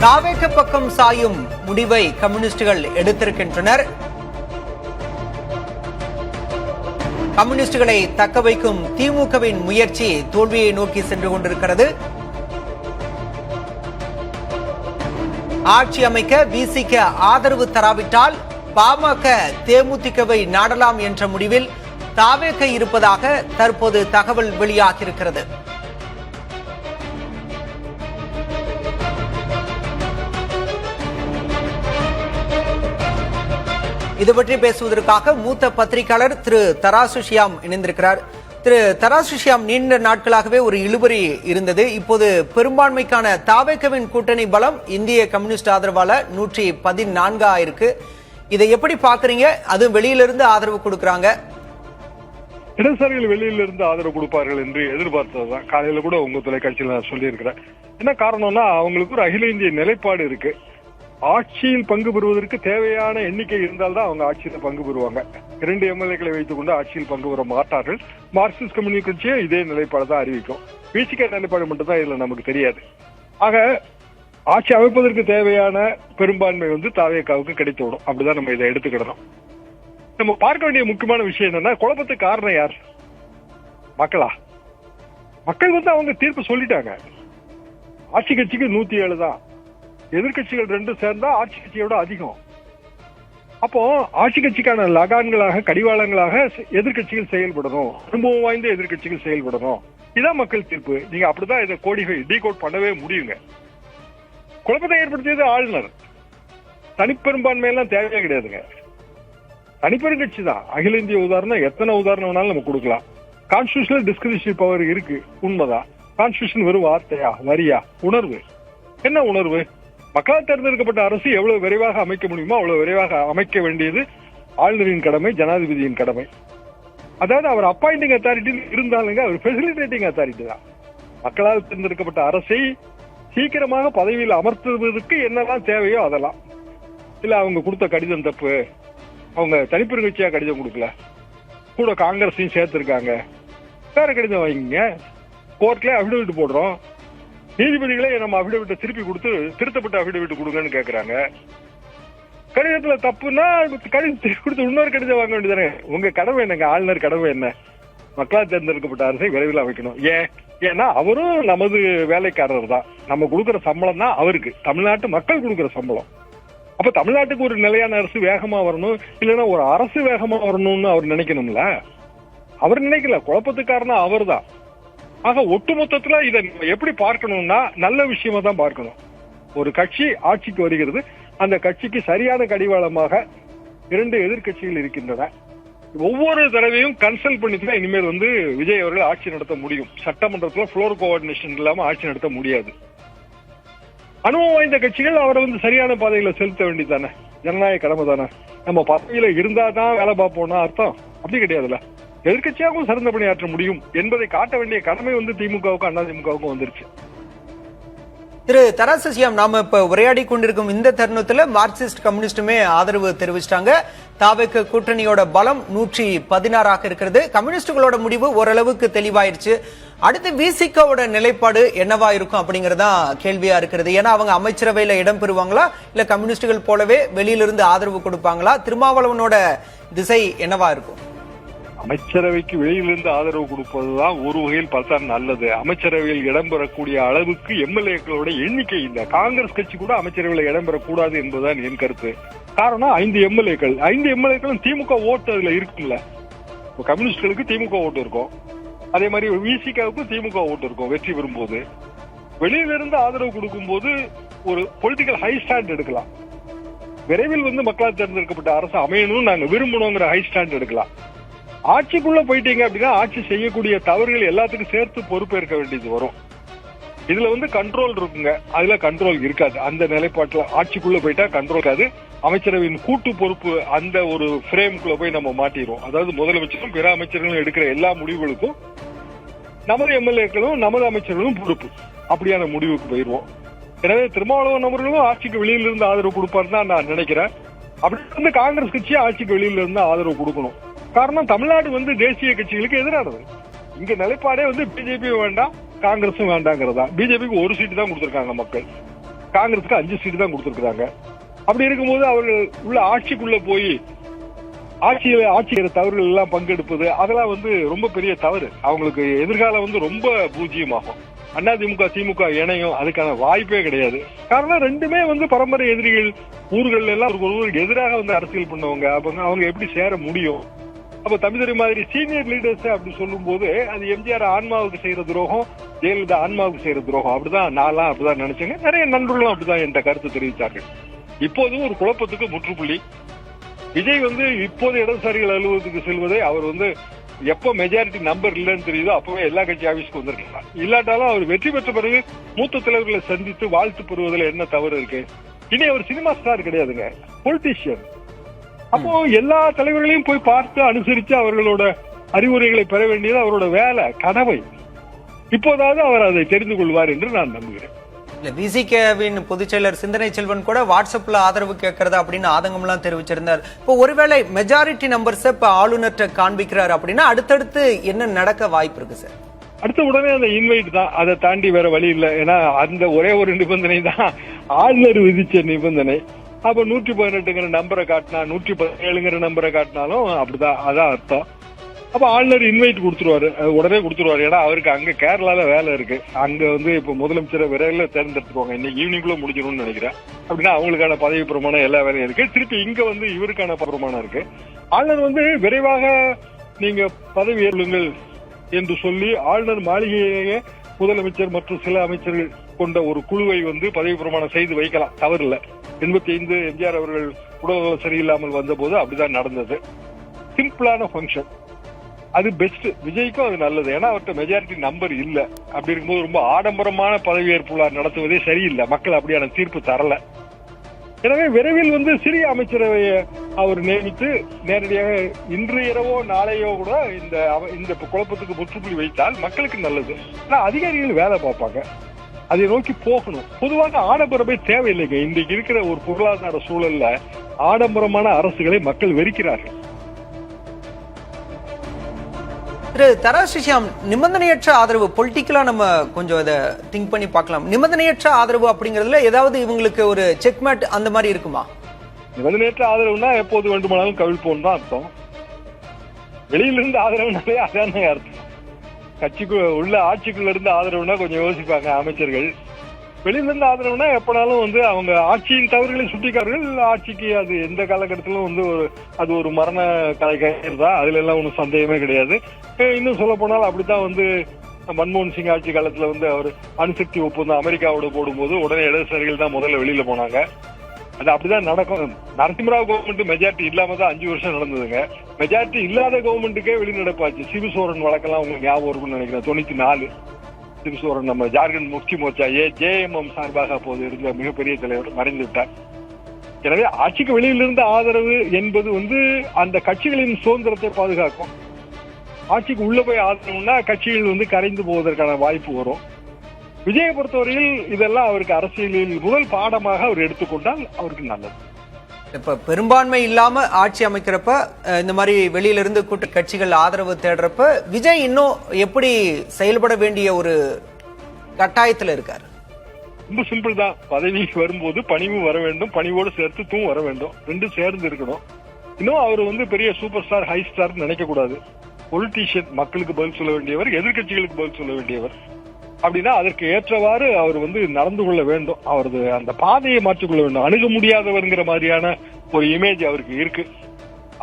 தாவேக பக்கம் சாயும் முடிவை கம்யூனிஸ்டுகள் எடுத்திருக்கின்றனர். கம்யூனிஸ்டுகளை தக்க வைக்கும் திமுகவின் முயற்சி தோல்வியை நோக்கி சென்று கொண்டிருக்கிறது. ஆட்சி அமைக்க விசிக ஆதரவு தராவிட்டால் பாமக தேமுதிகவை நாடலாம் என்ற முடிவில் தாவேக இருப்பதாக தற்போது தகவல் வெளியாகியிருக்கிறது. இது பற்றி பேசுவதற்காக மூத்த பத்திரிகையாளர் திரு தராசு ஷியாம் இணைந்திருக்கிறார். திரு தராசு ஷியாம், நீண்ட நாட்களாகவே ஒரு இழுபறி இருந்தது. இப்போது பெரும்பான்மைக்கான தாவேகவின் கூட்டணி பலம் இந்திய கம்யூனிஸ்ட் ஆதரவால 114 ஆயிருக்கு. இதை எப்படி பாக்குறீங்க? அது வெளியிலிருந்து ஆதரவு கொடுக்கறாங்க. இடதுசாரிகள் வெளியிலிருந்து ஆதரவு கொடுப்பார்கள் என்று எதிர்பார்த்ததுதான். காலையில கூட உங்க தொலைக்காட்சியில் நான் சொல்லியிருக்கிறேன். என்ன காரணம்னா, அவங்களுக்கு ஒரு அகில இந்திய நிலைப்பாடு இருக்கு. ஆட்சியில் பங்கு பெறுவதற்கு தேவையான எண்ணிக்கை இருந்தால்தான் அவங்க ஆட்சியில் பங்கு பெறுவாங்க. 2 எம்எல்ஏக்களை வைத்துக் கொண்டு ஆட்சியில் பங்கு பெற மாட்டார்கள். மார்க்சிஸ்ட் கம்யூனிஸ்ட் கட்சியே இதே நிலைப்பாடு தான் அறிவிக்கும். விசிக நிலைப்பாடு மட்டும் தான் இதுல நமக்கு தெரியாது. ஆக ஆட்சி அமைப்பதற்கு தேவையான பெரும்பான்மை தாவேகாவுக்கு கிடைத்துவிடும். அப்படிதான் நம்ம இதை எடுத்துக்கிடணும். நம்ம பார்க்க வேண்டிய முக்கியமான விஷயம் என்னன்னா, குழப்பத்துக்கு காரணம் யார்? மக்களா? மக்கள் அவங்க தீர்ப்பு சொல்லிட்டாங்க. ஆட்சி கட்சிக்கு 107 தான். எதிர்கட்சிகள் 2 சேர்ந்தா ஆட்சி கட்சியோட அதிகம். அப்போ ஆட்சி கட்சிக்கான லகான்களாக, கடிவாளங்களாக எதிர்கட்சிகள் செயல்படணும். அனுபவம் வாய்ந்த எதிர்கட்சிகள் செயல்படணும். இதான் மக்கள் தீர்ப்பு. நீங்க அப்படிதான் இதை டீகோட் பண்ணவே முடியுங்க. குழப்பத்தை ஏற்படுத்தியது ஆளுநர். தனிப்பெரும்பான்மையெல்லாம் தேவையே கிடையாதுங்க. தனிப்பெரும் கட்சி தான். அகில இந்திய உதாரணம் எத்தனை உதாரணம் வேணாலும் நம்ம கொடுக்கலாம். கான்ஸ்டிடியூஷனல் டிஸ்கிரிஷனரி பவர் இருக்கு, உண்மைதான். கான்ஸ்டிடியூஷன் வெறும் வார்த்தையா, வரியா? உணர்வு. என்ன உணர்வு? மக்களால் தேர்ந்தெடுக்கப்பட்ட அரசு எவ்வளவு விரைவாக அமைக்க முடியுமோ அவ்வளவு விரைவாக அமைக்க வேண்டியது ஆளுநரின் கடமை, ஜனாதிபதியின் கடமை. அதாவது அவர் அப்பாயிண்டிங் அத்தாரிட்டி இருந்தாலுங்க, அவர் ஃபெசிலிட்டேட்டிங் அத்தாரிட்டி தான். மக்களால் தேர்ந்தெடுக்கப்பட்ட அரசை சீக்கிரமாக பதவியில் அமர்த்துவதற்கு என்னெல்லாம் தேவையோ அதெல்லாம். இல்ல அவங்க கொடுத்த கடிதம் தப்பு, அவங்க தனிப்பெரும் கட்சியா கடிதம் கொடுக்கல, கூட காங்கிரஸையும் சேர்த்திருக்காங்க, வேற கடிதம் வாங்கிங்க. கோர்ட்ல அபிடவிட் போடுறோம். நீதிபதிகளே நம்ம அபிடவிட்டை திருப்பி கொடுத்து திருத்தப்பட்ட அபிடவிட் கொடுங்கன்னு கேட்கறாங்க. கடிதத்துல தப்புன்னா கடிதம் திருப்பி கொடுத்து இன்னொரு கடிதம் வாங்க வேண்டியதானே? உங்க கடமை என்னங்க? ஆளுநர் கடமை என்ன? மக்களால் தேர்ந்தெடுக்கப்பட்ட அரசை விரைவில் அமைக்கணும். ஏன்னா அவரும் நமது வேலைக்காரர் தான். நம்ம கொடுக்கற சம்பளம் தான் அவருக்கு. தமிழ்நாட்டு மக்கள் கொடுக்கற சம்பளம். அப்ப தமிழ்நாட்டுக்கு ஒரு நிலையான அரசு வேகமா வரணும், இல்லைன்னா ஒரு அரசு வேகமா வரணும்னு அவர் நினைக்கணும்ல. அவர் நினைக்கல. குழப்பத்துக்கு காரணம் அவர் தான். ஆக ஒட்டுமொத்தத்துல இதை எப்படி பார்க்கணும்னா, நல்ல விஷயமா தான் பார்க்கணும். ஒரு கட்சி ஆட்சிக்கு வருகிறது. அந்த கட்சிக்கு சரியான கடிவாளமாக 2 எதிர்கட்சிகள் இருக்கின்றன. ஒவ்வொரு தடவையும் கன்சல்ட் பண்ணிட்டு இனிமேல் விஜய் அவர்கள் ஆட்சி நடத்த முடியும். சட்டமன்றத்துல புளோர் கோஆர்டினேஷன் இல்லாம ஆட்சி நடத்த முடியாது. அனுபவம் வாய்ந்த கட்சிகள் அவரை சரியான பாதையில செலுத்த வேண்டியதானே? ஜனநாயக கடமை தானே. நம்ம பதவியில இருந்தா தான் வேலை பார்ப்போம்னா அர்த்தம் அப்படி கிடையாதுல்ல. எதிர்கட்சியாகவும் சிறந்த பணியாற்ற முடியும் என்பதை காட்ட வேண்டிய கடமை திமுகவுக்கும் அதிமுகவுக்கும் வந்துருச்சு. திரு தராசு ஷியாம், நாம இப்ப உரையாடி கொண்டிருக்கும் இந்த தருணத்துல மார்க்சிஸ்ட் கம்யூனிஸ்டுமே ஆதரவு தெரிவிச்சிட்டாங்க. தாவேக கூட்டணியோட பலம் 116 இருக்கிறது. கம்யூனிஸ்டுகளோட முடிவு ஓரளவுக்கு தெளிவாயிருச்சு. அடுத்து விசிகவோட நிலைப்பாடு என்னவா இருக்கும் அப்படிங்கறதா கேள்வியா இருக்கிறது. ஏன்னா அவங்க அமைச்சரவையில இடம் பெறுவாங்களா, இல்ல கம்யூனிஸ்டுகள் போலவே வெளியிலிருந்து ஆதரவு கொடுப்பாங்களா? திருமாவளவனோட திசை என்னவா இருக்கும்? அமைச்சரவைக்கு வெளியிலிருந்து ஆதரவு கொடுப்பதுதான் ஒரு வகையில் பார்த்தா நல்லது. அமைச்சரவையில் இடம்பெறக்கூடிய அளவுக்கு எம்எல்ஏக்களோட எண்ணிக்கை இந்த காங்கிரஸ் கட்சி கூட அமைச்சரவையில் இடம்பெறக்கூடாது என்பதுதான் என் கருத்து. காரணம் 5 எம்எல்ஏக்கள். 5 எம்எல்ஏக்களும் திமுக ஓட்டு அதுல இருக்கும்ல. கம்யூனிஸ்டுகளுக்கு திமுக ஓட்டு இருக்கும், அதே மாதிரி விசிகாவுக்கும் திமுக ஓட்டு இருக்கும். வெற்றி பெறும்போது வெளியிலிருந்து ஆதரவு கொடுக்கும் போது ஒரு பொலிட்டிக்கல் ஹை ஸ்டாண்ட் எடுக்கலாம். விரைவில் மக்களால் தேர்ந்தெடுக்கப்பட்ட அரசு அமையணும் நாங்க விரும்பணுங்கிற ஹை ஸ்டாண்ட் எடுக்கலாம். ஆட்சிக்குள்ள போயிட்டீங்க அப்படின்னா ஆட்சி செய்யக்கூடிய தவறுகள் எல்லாத்துக்கும் சேர்த்து பொறுப்பேற்க வேண்டியது வரும். இதுல கண்ட்ரோல் இருக்குங்க, அதுல கண்ட்ரோல் இருக்காது. அந்த நிலைப்பாட்டுல ஆட்சிக்குள்ள போயிட்டா கண்ட்ரோல் இருக்காது. அமைச்சரவையின் கூட்டு பொறுப்பு அந்த ஒரு பிரேம்குள்ள போய் நம்ம மாட்டிடுவோம். அதாவது முதலமைச்சரும் பிற அமைச்சர்களும் எடுக்கிற எல்லா முடிவுகளுக்கும் நமது எம்எல்ஏக்களும் நமது அமைச்சர்களும் பொறுப்பு. அப்படியான முடிவுக்கு போயிடுவோம். எனவே திருமாவளவன் அவர்களும் ஆட்சிக்கு வெளியிலிருந்து ஆதரவு கொடுப்பாருன்னு தான் நான் நினைக்கிறேன். அப்படி காங்கிரஸ் கட்சி ஆட்சிக்கு வெளியில இருந்து ஆதரவு கொடுக்கணும். காரணம் தமிழ்நாடு தேசிய கட்சிகளுக்கு எதிரானது. இங்க நிலைப்பாடே பிஜேபி வேண்டாம், காங்கிரஸும் வேண்டாங்கிறதா. பிஜேபிக்கு 1 சீட்டு தான் கொடுத்திருக்காங்க மக்கள். காங்கிரஸுக்கு 5 சீட்டு தான் கொடுத்திருக்காங்க. அப்படி இருக்கும்போது அவர்கள் உள்ள ஆட்சிக்குள்ள போய் ஆட்சியில தவறுகள் எல்லாம் பங்கெடுப்பது அதெல்லாம் வந்து ரொம்ப பெரிய தவறு. அவங்களுக்கு எதிர்காலம் வந்து ரொம்ப பூஜ்ஜியமாகும். அதிமுக திமுக இணையும் அதுக்கான வாய்ப்பே கிடையாது. காரணம் ரெண்டுமே வந்து பரம்பரை எதிரிகள். ஊர்கள் எல்லாம் ஒருவருக்கு எதிராக வந்து அரசியல் பண்ணவங்க. அவங்க எப்படி சேர முடியும்? அப்ப தமிழ்துறை மாதிரி சீனியர் லீடர்ஸ் அப்படி சொல்லும் போது அது எம்ஜிஆர் ஆன்மாவுக்கு செய்யற துரோகம், ஜெயலலிதா ஆன்மாவுக்கு செய்யற துரோகம். அப்படிதான் நான்லாம் அப்படிதான் நினைச்சேங்க. நிறைய நண்பர்களும் அப்படிதான் என்ற கருத்து தெரிவித்தார்கள். இப்போதும் ஒரு குழப்பத்துக்கு முற்றுப்புள்ளி. விஜய் வந்து இப்போது இடதுசாரிகள் அலுவலகத்துக்கு செல்வதை அவர் வந்து எப்ப மெஜாரிட்டி நம்பர் இல்லைன்னு தெரியுதோ அப்பவே எல்லா கட்சி ஆபீஸ்க்கு வந்திருக்கலாம். இல்லாட்டாலும் அவர் வெற்றி பெற்ற பிறகு மூத்த தலைவர்களை சந்தித்து வாழ்த்து பெறுவதில் என்ன தவறு இருக்கு? இனி அவர் சினிமா ஸ்டார் கிடையாதுங்க, பொலிட்டீஷியன். அப்போ எல்லா தலைவர்களையும் போய் பார்த்து அனுசரித்து அவர்களோட அறிவுரைகளை பெற வேண்டியது அவரோட வேலை, கடமை. இப்போதாவது அவர் அதை தெரிந்து கொள்வார் என்று நான் நம்புகிறேன். விசிகேவின் பொதுச் செயலர் சிந்தனை செல்வன் கூட வாட்ஸ்அப்ல ஆதரவு கேட்கறது அப்படின்னு ஆதங்கம் எல்லாம் தெரிவிச்சிருந்தார். இப்போ ஒருவேளை மெஜாரிட்டி நம்பர்ஸ் இப்ப ஆளுநர்கிட்ட காண்பிக்கிறார் அப்படின்னா அடுத்தடுத்து என்ன நடக்க வாய்ப்பு இருக்கு சார்? அடுத்த உடனே அந்த இன்வைட் தான், அதை தாண்டி வேற வழி இல்லை. ஏன்னா அந்த ஒரே ஒரு நிபந்தனை தான் ஆளுநர் விதிச்ச நிபந்தனை. அப்ப 118ங்கிற நம்பரை காட்டினா 117ங்கிற நம்பரை காட்டினாலும் அப்படிதான், அதான் அர்த்தம். அப்ப ஆளுநர் இன்வைட் கொடுத்துருவாரு, உடனே கொடுத்துருவாரு. ஏன்னா அவருக்கு அங்க கேரளால வேலை இருக்கு. அங்க வந்து இப்ப முதலமைச்சரை விரைவில் தேர்ந்தெடுத்துருவாங்க. இன்னைக்கு ஈவினிங்குள்ள முடிஞ்சிடும்னு நினைக்கிறேன். அப்படின்னா அவங்களுக்கான பதவி பிரமாணம் எல்லா வேலையும் இருக்கு. திருப்பி இங்க வந்து இவருக்கான பிரமாணம் இருக்கு. ஆளுநர் வந்து விரைவாக நீங்க பதவி ஏறுங்கள் என்று சொல்லி ஆளுநர் மாளிகையே முதலமைச்சர் மற்றும் சில அமைச்சர்கள் கொண்ட ஒரு குழுவை வந்து பதவி பிரமாணம் செய்து வைக்கலாம், தவறில்ல. 85 எம்ஜிஆர் அவர்கள் உடல்நலம் சரியில்லாமல் வந்த போது அப்படிதான் நடந்தது. சிம்பிளான பங்கன், அது பெஸ்ட். விஜய்க்கும் அது நல்லது. ஏன்னா அவர்கிட்ட மெஜாரிட்டி நம்பர் இல்ல. அப்படி இருக்கும்போது ரொம்ப ஆடம்பரமான பதவியேற்பு நடத்துவதே சரியில்லை. மக்கள் அப்படியான தீர்ப்பு தரல. எனவே விரைவில் வந்து சிறிய அமைச்சரவையை அவர் நியமித்து நேரடியாக இன்று இரவோ நாளையோ கூட இந்த குழப்பத்துக்கு முற்றுப்புள்ளி வைத்தால் மக்களுக்கு நல்லது. ஆனா அதிகாரிகள் வேலை பார்ப்பாங்க, அதை நோக்கி போகணும். பொதுவாக ஆடம்பரமே தேவையில்லைங்க. இன்றைக்கு இருக்கிற ஒரு பொருளாதார சூழல்ல ஆடம்பரமான அரசுகளை மக்கள் வெறுக்கிறார்கள். திரு தராசிஷியாம், நிபந்தனையற்ற ஆதரவு பொலிட்டிக்கலா நம்ம கொஞ்சம் அதை திங்க் பண்ணி பார்க்கலாம். நிபந்தனையற்ற ஆதரவு அப்படிங்கறதுல ஏதாவது இவங்களுக்கு ஒரு செக்மேட் அந்த மாதிரி இருக்குமா? நிபந்தனையற்ற ஆதரவுனா எப்போது வேண்டுமானாலும் கவிழ்ப்போம் தான் அர்த்தம். வெளியிலிருந்து ஆதரவுனாலே அதான் அர்த்தம். கட்சிக்கு உள்ள ஆட்சிக்குள்ள இருந்து ஆதரவுனா கொஞ்சம் யோசிப்பாங்க அமைச்சர்கள். வெளியிலிருந்து ஆதரவுனா எப்பனாலும் வந்து அவங்க ஆட்சியின் தவறுகளை சுட்டிக்காரர்கள். ஆட்சிக்கு அது எந்த காலகட்டத்திலும் வந்து அது ஒரு மரண கலைஞர் தான், அதுல எல்லாம் ஒன்றும் சந்தேகமே கிடையாது. இன்னும் சொல்ல போனால் அப்படித்தான் வந்து மன்மோகன் சிங் ஆட்சி காலத்துல வந்து அவர் அணுசக்தி ஒப்பந்தம் அமெரிக்காவோட போடும்போது உடனே இடதுசாரிகள் தான் முதல்ல வெளியில போனாங்க. அது அப்படிதான் நடக்கும். நரசிம்மராவ் கவர்மெண்ட் மெஜாரிட்டி இல்லாம தான் 5 வருஷம் நடந்ததுங்க. மெஜாரிட்டி இல்லாத கவர்மெண்ட்டுக்கே வெளிநடப்பாச்சு. சிவசோரன் வழக்கெல்லாம் உங்களுக்கு ஞாபகம் இருக்கும்னு நினைக்கிறேன். 94 சிவசோரன் நம்ம ஜார்க்கண்ட் முக்தி மோர்ச்சா ஜேஎம்எம் சார்பாக அப்போது இருந்த மிகப்பெரிய தலைவர் மறைந்து விட்டார். எனவே ஆட்சிக்கு வெளியிலிருந்து ஆதரவு என்பது வந்து அந்த கட்சிகளின் சுதந்திரத்தை பாதுகாக்கும். ஆட்சிக்கு உள்ள போய் ஆதரவுன்னா கட்சிகள் வந்து கரைந்து போவதற்கான வாய்ப்பு வரும். விஜயை பொறுத்தவரையில் இதெல்லாம் அவருக்கு அரசியலில் முதல் பாடமாக அவர் எடுத்துக்கொண்டால் அவருக்கு நல்லது. இப்ப பெரும்பான்மை இல்லாம ஆட்சி அமைக்கிறப்ப இந்த மாதிரி வெளியில இருந்து கூட்டு கட்சிகள் ஆதரவு தேடுறப்ப விஜய் இன்னும் எப்படி செயல்பட வேண்டிய ஒரு கட்டாயத்துல இருக்காரு? ரொம்ப சிம்பிள் தான். பதவிக்கு வரும்போது பணிவு வர வேண்டும், பணிவோடு சேர்த்து வர வேண்டும். ரெண்டும் சேர்ந்து இருக்கணும். இன்னும் அவர் வந்து பெரிய சூப்பர் ஸ்டார் ஹை ஸ்டார் நினைக்க கூடாது. பொலிட்டீஷியன், மக்களுக்கு பதில் சொல்ல வேண்டியவர், எதிர்கட்சிகளுக்கு பதில் சொல்ல வேண்டியவர். அப்படின்னா அதற்கு ஏற்றவாறு அவர் வந்து நடந்து கொள்ள வேண்டும். அவரது அந்த பாதையை மாற்றிக்கொள்ள வேண்டும். அணுக முடியாதவர்ங்கிற மாதிரியான ஒரு இமேஜ் அவருக்கு இருக்கு.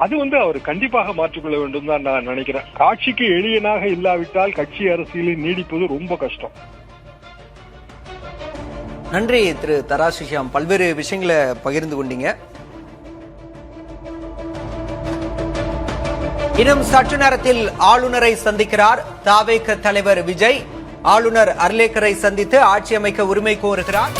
அது வந்து அவர் கண்டிப்பாக மாற்றிக்கொள்ள வேண்டும் தான் நான் நினைக்கிறேன். காட்சிக்கு எளியனாக இல்லாவிட்டால் கட்சி அரசியலில் நீடிப்பது ரொம்ப கஷ்டம். நன்றி திரு தராசிஷியாம், பல்வேறு விஷயங்களை பகிர்ந்து கொண்டீங்க. இன்னும் சற்று நேரத்தில் ஆளுநரை சந்திக்கிறார் தாவேக தலைவர் விஜய். ஆளுநர் அர்லேக்கரை சந்தித்து ஆட்சி அமைக்க உரிமை கோருகிறார்.